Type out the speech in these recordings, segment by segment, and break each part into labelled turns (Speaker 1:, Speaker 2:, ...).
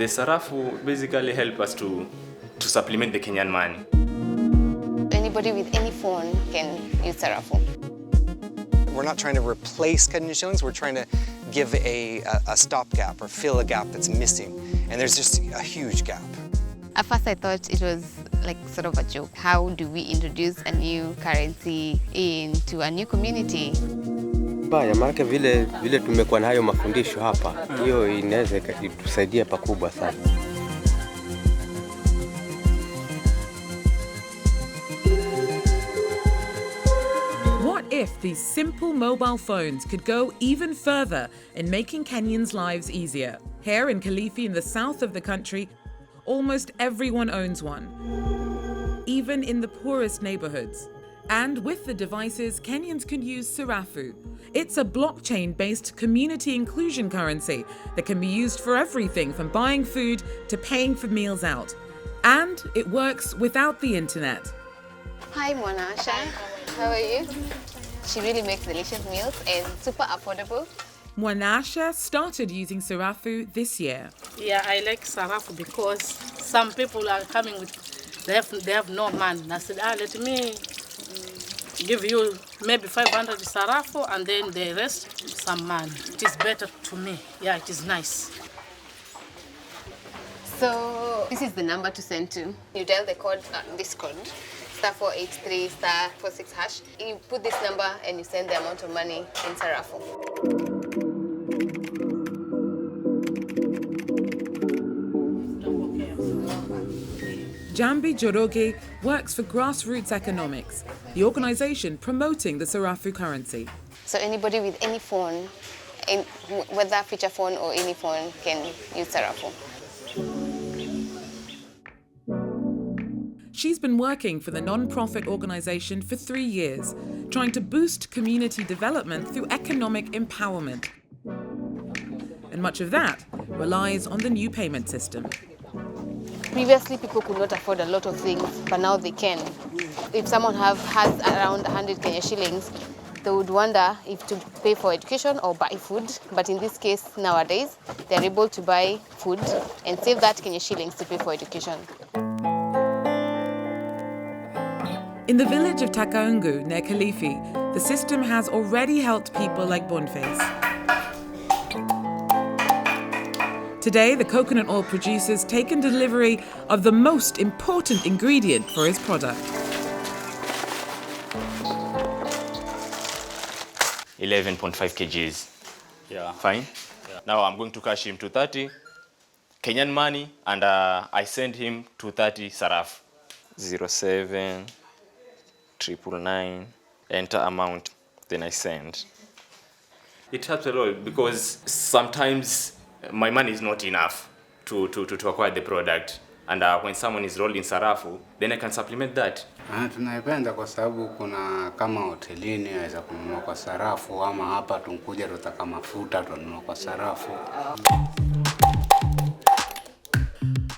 Speaker 1: The sarafu basically help us to supplement the Kenyan money.
Speaker 2: Anybody with any phone can use sarafu.
Speaker 3: We're not trying to replace Kenyan shillings, we're trying to give a stopgap or fill a gap that's missing. And there's just a huge gap.
Speaker 2: At first I thought it was like sort of a joke. How do we introduce a new currency into a new community?
Speaker 4: Baya, maana vile tumekuwa na hayo mafundisho hapa, hiyo inaweza ikatusaidia pakubwa sana.
Speaker 5: What if these simple mobile phones could go even further in making Kenyans' lives easier? Here in Kilifi, in the south of the country, almost everyone owns one, even in the poorest neighborhoods. And with the devices, Kenyans can use Sarafu. It's a blockchain-based community inclusion currency that can be used for everything from buying food to paying for meals out. And it works without the internet.
Speaker 2: Hi Mwanasha, how are you? She really makes delicious meals and super affordable.
Speaker 5: Mwanasha started using Sarafu this year.
Speaker 6: Yeah, I like Sarafu because some people are coming with, they have no money. I said, let me give you maybe 500 Sarafu and then the rest some money. It is better to me. Yeah, it is nice.
Speaker 2: So this is the number to send to. You dial the code, this code, *483 *46 hash. You put this number and you send the amount of money in Sarafu.
Speaker 5: Jambi Joroge works for Grassroots Economics, the organization promoting the Sarafu currency.
Speaker 2: So anybody with any phone, whether feature phone or any phone, can use Sarafu.
Speaker 5: She's been working for the non-profit organization for 3 years, trying to boost community development through economic empowerment. And much of that relies on the new payment system.
Speaker 2: Previously, people could not afford a lot of things, but now they can. If someone has around 100 Kenya shillings, they would wonder if to pay for education or buy food. But in this case, nowadays, they're able to buy food and save that Kenya shillings to pay for education.
Speaker 5: In the village of Takaungu, near Kilifi, the system has already helped people like Boniface. Today, the coconut oil producer's taken delivery of the most important ingredient for his product.
Speaker 1: 11.5 kgs. Yeah. Fine? Yeah. Now I'm going to cash him 230 Kenyan money and I send him 230 Saraf. 079999, enter amount, then I send. It helps a lot because sometimes my money is not enough to acquire the product. And when someone is rolling Sarafu, then I can supplement that.
Speaker 7: Tunaipenda kwa sababu kuna kama hotelini aweza kununua kwa sarafu ama hapa tunkuja tutaka mafuta tununua kwa sarafu.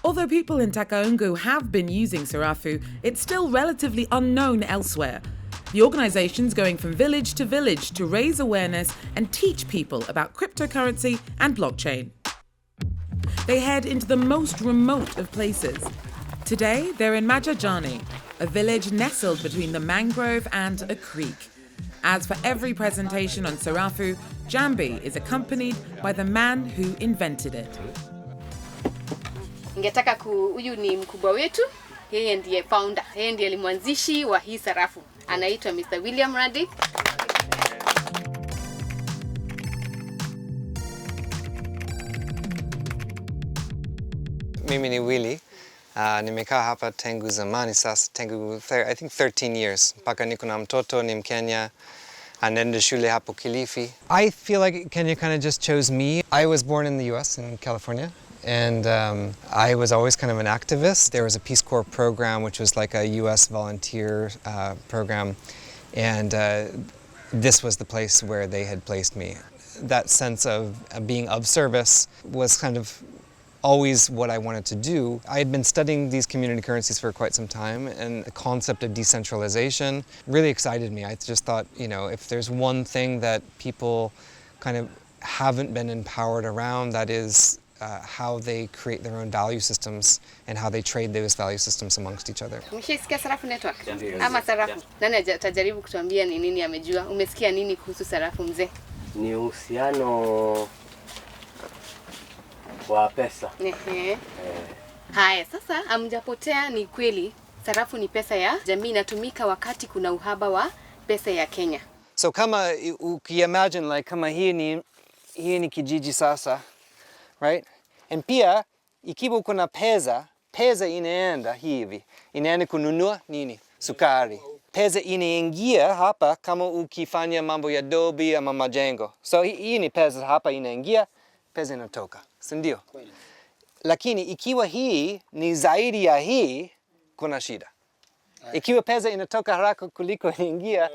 Speaker 5: Although people in Takaungu have been using Sarafu, it's still relatively unknown elsewhere. The organization's going from village to raise awareness and teach people about cryptocurrency and blockchain. They head into the most remote of places. Today, they're in Majajani, a village nestled between the mangrove and a creek. As for every presentation on Sarafu, Jambi is accompanied by the man who invented it.
Speaker 2: Huyu ni mkubwa wetu, yeye ndiye founder, yeye ndiye mwanzishi wa hii sarafu. Anaitwa Mr. William Radick.
Speaker 3: Mimi ni Willy. Nimekaa hapa tangu zamani sasa, I think 13 years. Mpaka niko na mtoto ni Mkenya. Anaenda shule hapo Kilifi. I feel like Kenya kind of just chose me. I was born in the US, in California. And I was always kind of an activist. There was a Peace Corps program, which was like a US volunteer program. And this was the place where they had placed me. That sense of being of service was kind of always what I wanted to do. I had been studying these community currencies for quite some time, and the concept of decentralization really excited me. I just thought, you know, if there's one thing that people kind of haven't been empowered around, that is how they create their own value systems and how they trade those value systems amongst each other.
Speaker 2: Umeshasikia Sarafu Network? Ama sarafu? Nani atajaribu kutuambia ni nini amejua? Umesikia nini kuhusu sarafu mzee?
Speaker 4: Ni uhusiano wa pesa.
Speaker 2: Haya, sasa amjapotea, ni kweli sarafu ni pesa ya jamii, inatumika wakati kuna uhaba wa pesa ya Kenya.
Speaker 3: So kama ukiimagine like kama hii ni kijiji sasa, right? And pia ikiwa kuna pesa inaenda hivi, inaenda kununua nini? Sukari. Pesa inaingia hapa kama ukifanya mambo ya dobi ama majengo. So hii ni pesa hapa inaingia, pesa inatoka. Si ndio? Lakini ikiwa hii ni zaidi ya hii, kuna shida. Ikiwa pesa inatoka haraka kuliko inaingia,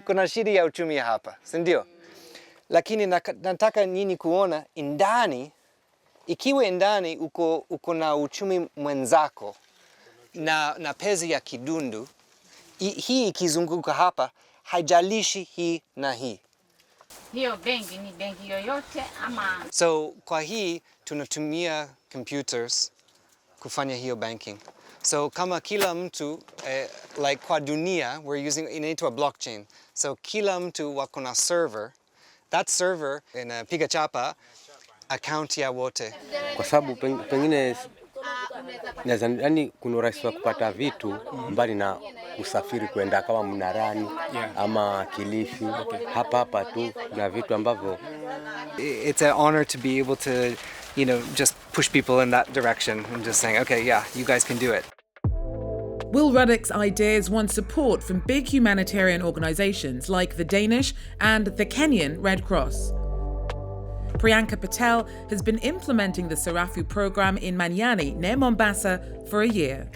Speaker 3: kuna shida ya uchumi hapa. Si ndio? Lakini nataka nyinyi kuona indani, ikiwa indani uko na uchumi mwenzako na pesa ya kidundu, hii ikizunguka hapa, haijalishi hii na hii.
Speaker 8: Hiyo benki ni benki yoyote ama?
Speaker 3: So kwa hii tunatumia computers kufanya hiyo banking. So kama kila mtu, like kwa dunia, we're using inaitwa blockchain. So kila mtu wako na server, that server inapiga chapa account ya wote.
Speaker 4: Kwa sababu pengine yani kuna urahisi wa kupata vitu mbali na usafiri kwenda kama Mnarani ama Kilifi. Hapa tu na vitu ambavyo
Speaker 3: it's an honor to be able to, just push people in that direction and just saying, okay, yeah, you guys can do it.
Speaker 5: Will Ruddock's ideas won support from big humanitarian organisations like the Danish and the Kenyan Red Cross. Priyanka Patel has been implementing the Sarafu program in Manyani, near Mombasa, for a year.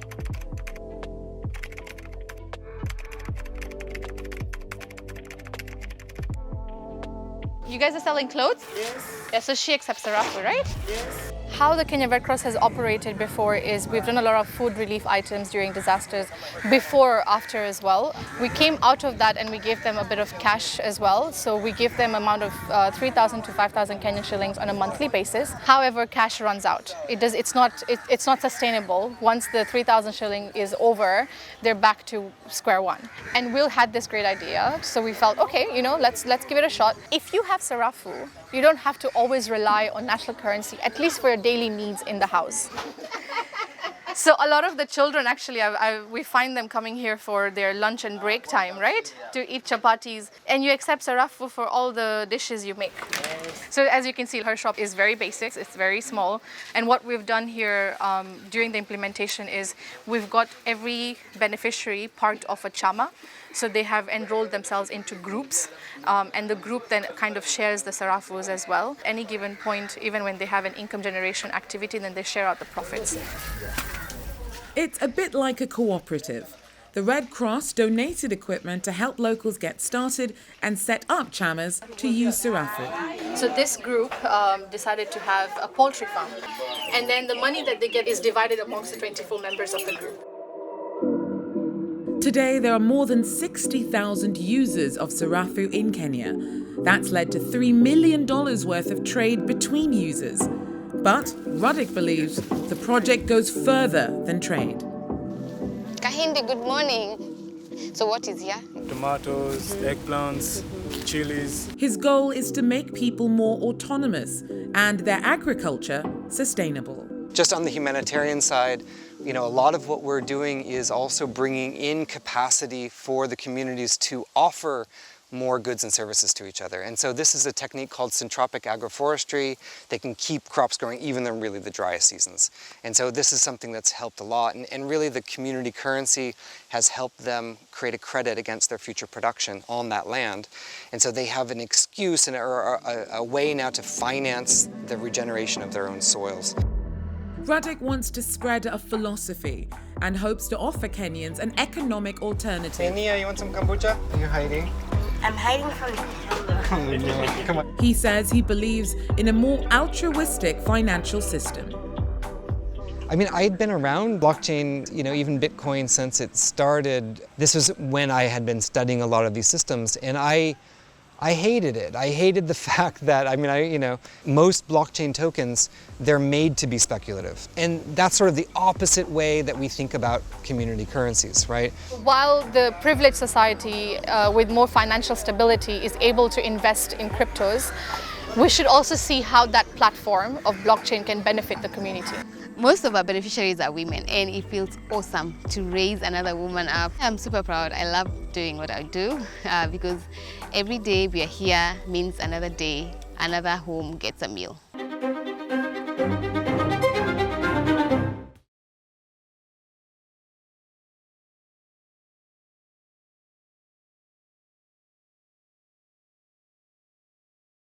Speaker 9: You guys are selling clothes?
Speaker 10: Yes.
Speaker 9: Yeah, so she accepts Sarafu, right?
Speaker 10: Yes.
Speaker 9: How the Kenya Red Cross has operated before is we've done a lot of food relief items during disasters, before, after as well. We came out of that and we gave them a bit of cash as well. So we give them an amount of 3,000 to 5,000 Kenyan shillings on a monthly basis. However, cash runs out. It's not sustainable. Once the 3,000 shilling is over, they're back to square one. And Will had this great idea, so we felt, okay, let's give it a shot. If you have Sarafu, you don't have to always rely on national currency, at least for your daily needs in the house. So a lot of the children actually, we find them coming here for their lunch and break time, right? To eat chapatis. And you accept Sarafu for all the dishes you make. So as you can see, her shop is very basic, it's very small. And what we've done here during the implementation is we've got every beneficiary part of a chama. So they have enrolled themselves into groups, and the group then kind of shares the sarafus as well. Any given point, even when they have an income generation activity, then they share out the profits.
Speaker 5: It's a bit like a cooperative. The Red Cross donated equipment to help locals get started and set up chamas to use Sarafu.
Speaker 9: So this group decided to have a poultry farm, and then the money that they get is divided amongst the 24 members of the group.
Speaker 5: Today, there are more than 60,000 users of Sarafu in Kenya. That's led to $3 million worth of trade between users. But Ruddock believes the project goes further than trade.
Speaker 2: Kahindi, good morning. So what is here?
Speaker 11: Tomatoes, eggplants, chilies.
Speaker 5: His goal is to make people more autonomous and their agriculture sustainable.
Speaker 3: Just on the humanitarian side, a lot of what we're doing is also bringing in capacity for the communities to offer more goods and services to each other. And so this is a technique called syntropic agroforestry. They can keep crops growing even in really the driest seasons. And so this is something that's helped a lot. And really the community currency has helped them create a credit against their future production on that land. And so they have an excuse or a way now to finance the regeneration of their own soils.
Speaker 5: Ruddock wants to spread a philosophy and hopes to offer Kenyans an economic alternative.
Speaker 3: Hey, Nia, you want some kombucha? Are you hiding?
Speaker 10: I'm hiding from the camera.
Speaker 3: Come on.
Speaker 5: He says he believes in a more altruistic financial system.
Speaker 3: I mean, I'd been around blockchain, even Bitcoin since it started. This was when I had been studying a lot of these systems, and I I hated it. I hated the fact that, most blockchain tokens, they're made to be speculative. And that's sort of the opposite way that we think about community currencies, right?
Speaker 9: While the privileged society with more financial stability is able to invest in cryptos, we should also see how that platform of blockchain can benefit the community.
Speaker 2: Most of our beneficiaries are women, and it feels awesome to raise another woman up. I'm super proud. I love doing what I do because every day we are here means another day, another home gets a meal.